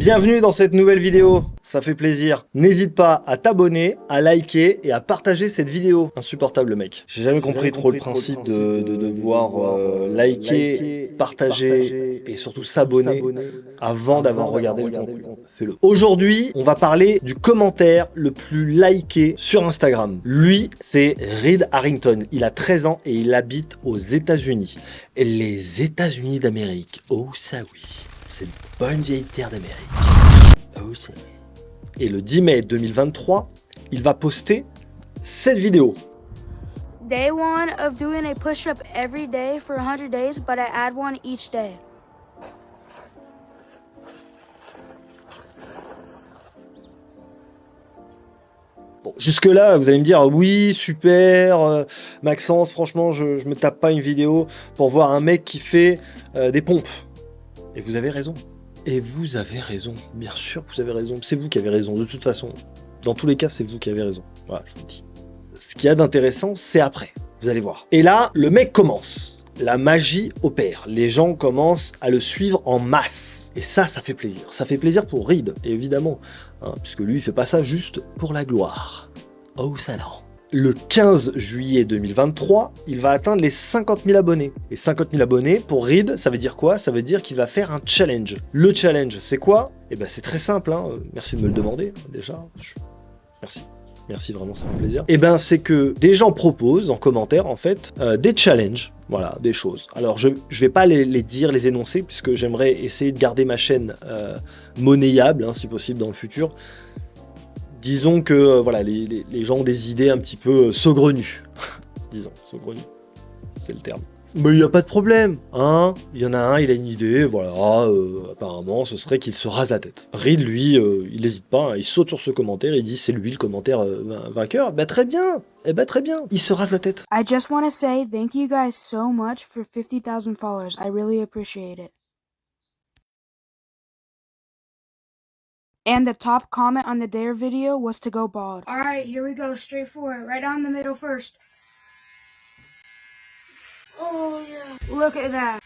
Bienvenue dans cette nouvelle vidéo, ça fait plaisir. N'hésite pas à t'abonner, à liker et à partager cette vidéo. Insupportable le mec. J'ai jamais compris trop le principe de devoir liker, partager et surtout s'abonner avant d'avoir regardé le contenu. Fais-le. Aujourd'hui, on va parler du commentaire le plus liké sur Instagram. Lui, c'est Reed Harrington. Il a 13 ans et il habite aux États-Unis. Les États-Unis d'Amérique. Oh ça oui. Cette bonne vieille terre d'Amérique. Oh, c'est... Et le 10 mai 2023, il va poster cette vidéo. Day one of doing a push-up every day for 100 days, but I add one each day. Bon, jusque-là, vous allez me dire, oui, super, Maxence, franchement, je me tape pas une vidéo pour voir un mec qui fait des pompes. Et vous avez raison. Et vous avez raison. Bien sûr que vous avez raison. C'est vous qui avez raison. De toute façon, dans tous les cas, c'est vous qui avez raison. Voilà, je vous le dis. Ce qu'il y a d'intéressant, c'est après. Vous allez voir. Et là, le mec commence. La magie opère. Les gens commencent à le suivre en masse. Et ça fait plaisir. Ça fait plaisir pour Reed, évidemment. Hein, puisque lui, il fait pas ça juste pour la gloire. Oh, ça non. Le 15 juillet 2023, il va atteindre les 50 000 abonnés. Et 50 000 abonnés, pour Reed, ça veut dire quoi? Ça veut dire qu'il va faire un challenge. Le challenge, c'est quoi? Eh ben, c'est très simple, hein. Merci de me le demander, déjà. Merci. Merci, vraiment, ça fait plaisir. Eh ben, c'est que des gens proposent en commentaire, en fait, des challenges. Voilà, des choses. Alors, je vais pas les dire, les énoncer, puisque j'aimerais essayer de garder ma chaîne monnayable, hein, si possible, dans le futur. Disons que voilà, les gens ont des idées un petit peu saugrenues. Disons, saugrenues, c'est le terme. Mais il n'y a pas de problème, hein. Il y en a un, il a une idée, voilà, apparemment, ce serait qu'il se rase la tête. Reed, lui, il n'hésite pas, hein, il saute sur ce commentaire, il dit c'est lui le commentaire vainqueur. Bah très bien, eh ben très bien, il se rase la tête. I just want to say thank you guys so much for 50,000 followers. I really appreciate it. And the top comment on the Dare video was to go bald. Alright, here we go, straight for it. Right down the middle first. Oh, yeah. Look at that.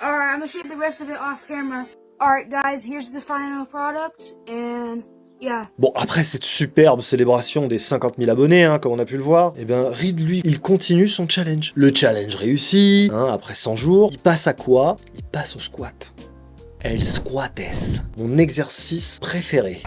Alright, I'm gonna shoot the rest of it off camera. Alright, guys, here's the final product, and yeah. Bon, après cette superbe célébration des 50 000 abonnés, hein, comme on a pu le voir, eh ben, Reed, lui, il continue son challenge. Le challenge réussi, hein, après 100 jours, il passe à quoi? Il passe au squat. El squattes, mon exercice préféré.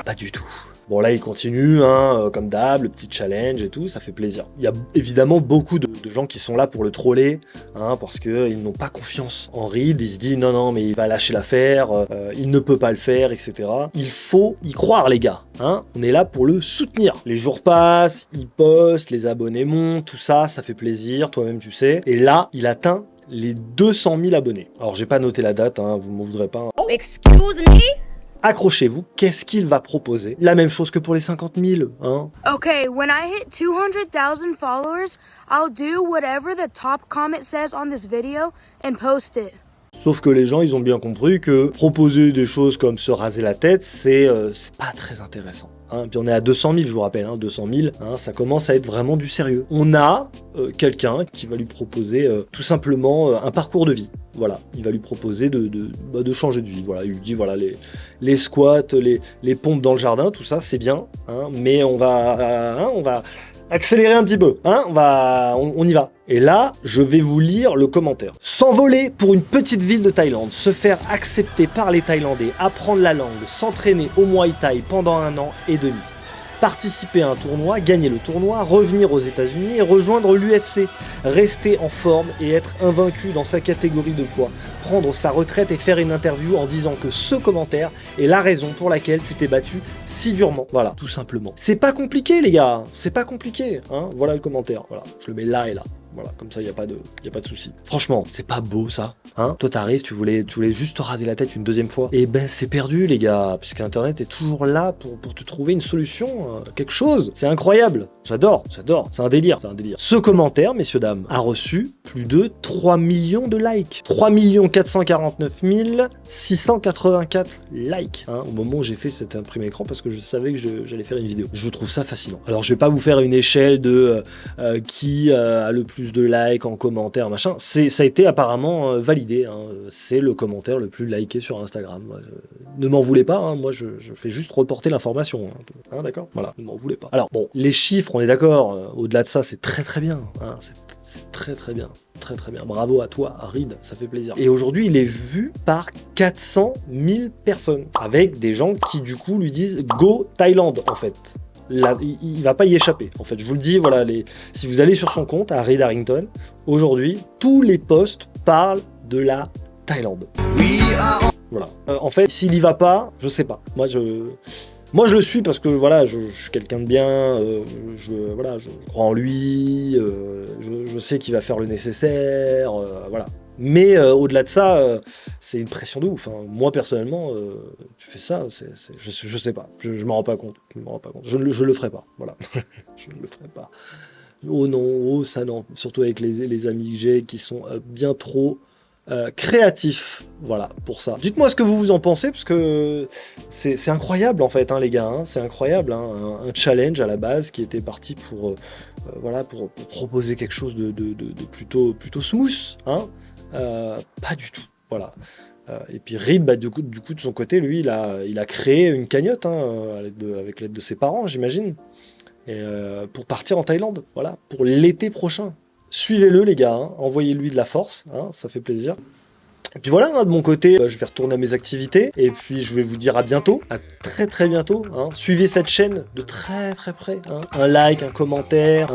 Pas du tout. Bon là il continue, hein, comme d'hab, le petit challenge et tout, ça fait plaisir. Il y a évidemment beaucoup de gens qui sont là pour le troller, hein, parce qu'ils n'ont pas confiance en Reed, ils se disent non mais il va lâcher l'affaire, il ne peut pas le faire, etc. Il faut y croire les gars, hein, on est là pour le soutenir. Les jours passent, il poste, les abonnés montent, tout ça, ça fait plaisir, toi-même tu sais. Et là, il atteint les 200 000 abonnés. Alors j'ai pas noté la date, hein, vous m'en voudrez pas. Hein. Excuse me? Accrochez-vous, qu'est-ce qu'il va proposer? La même chose que pour les 50 000, hein? Okay, when I hit 200,000 followers, I'll do whatever the top comment says on this video and post it. Sauf que les gens, ils ont bien compris que proposer des choses comme se raser la tête, c'est pas très intéressant. Hein. Puis on est à 200 000, je vous rappelle, hein, 200 000, hein, ça commence à être vraiment du sérieux. On a quelqu'un qui va lui proposer tout simplement un parcours de vie. Voilà, il va lui proposer de changer de vie. Voilà, il lui dit voilà les squats, les pompes dans le jardin, tout ça c'est bien, hein, mais on va accélérer un petit peu, hein, on y va. Et là, je vais vous lire le commentaire. S'envoler pour une petite ville de Thaïlande, se faire accepter par les Thaïlandais, apprendre la langue, s'entraîner au Muay Thai pendant 1 an et demi. Participer à un tournoi, gagner le tournoi, revenir aux États-Unis et rejoindre l'UFC. Rester en forme et être invaincu dans sa catégorie de poids. Prendre sa retraite et faire une interview en disant que ce commentaire est la raison pour laquelle tu t'es battu si durement. Voilà, tout simplement. C'est pas compliqué les gars, c'est pas compliqué. Hein, voilà le commentaire, voilà. Je le mets là et là. Voilà, comme ça, il n'y a pas de souci. Franchement, c'est pas beau, ça. Hein, toi, t'arrives, tu voulais juste te raser la tête une deuxième fois. Et ben, c'est perdu, les gars, puisque Internet est toujours là pour te trouver une solution, quelque chose. C'est incroyable. J'adore. C'est un délire, Ce commentaire, messieurs, dames, a reçu plus de 3 millions de likes. 3 449 684 likes. Hein, au moment où j'ai fait cet imprimé écran, parce que je savais que j'allais faire une vidéo. Je trouve ça fascinant. Alors je vais pas vous faire une échelle de qui a le plus de likes en commentaire, machin. Ça a été apparemment validé, hein. C'est le commentaire le plus liké sur Instagram. Ne m'en voulez pas, hein. Moi je fais juste reporter l'information, hein, d'accord, voilà, ne m'en voulez pas. Alors bon, les chiffres, on est d'accord, au-delà de ça, c'est très bien, hein. C'est très bien. Très bien, bravo à toi Reed, ça fait plaisir. Et aujourd'hui il est vu par 400 000 personnes, avec des gens qui du coup lui disent go Thaïlande en fait. Là, il va pas y échapper en fait, je vous le dis, voilà, si vous allez sur son compte à Reed Harrington, aujourd'hui tous les posts parlent de la Thaïlande. Voilà. En fait, s'il y va pas, je sais pas. Moi je le suis parce que voilà, je suis quelqu'un de bien, voilà, je crois en lui, je sais qu'il va faire le nécessaire, voilà. Mais au-delà de ça, c'est une pression de ouf, hein. Moi personnellement, tu fais ça, je sais pas, je m'en rends pas compte, je le ferai pas, voilà. Je ne le ferai pas. Oh non, oh ça non, surtout avec les amis que j'ai qui sont bien trop créatif, voilà, pour ça. Dites-moi ce que vous en pensez, parce que c'est incroyable en fait, hein, les gars, hein, c'est incroyable, hein, un challenge à la base qui était parti pour, voilà, pour proposer quelque chose de plutôt smooth, hein, pas du tout, voilà. Et puis Reed, bah, du coup de son côté, lui, il a créé une cagnotte, hein, avec l'aide de ses parents, j'imagine, pour partir en Thaïlande, voilà, pour l'été prochain. Suivez-le les gars, hein, envoyez-lui de la force, hein, ça fait plaisir. Et puis voilà, hein, de mon côté, je vais retourner à mes activités, et puis je vais vous dire à bientôt, à très bientôt, hein. Suivez cette chaîne de très près, hein. Un like, un commentaire,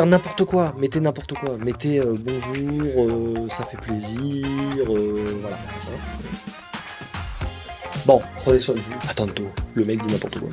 n'importe quoi, mettez n'importe quoi, mettez bonjour, ça fait plaisir, voilà. Hein. Bon, prenez soin de vous, à tantôt, le mec dit n'importe quoi.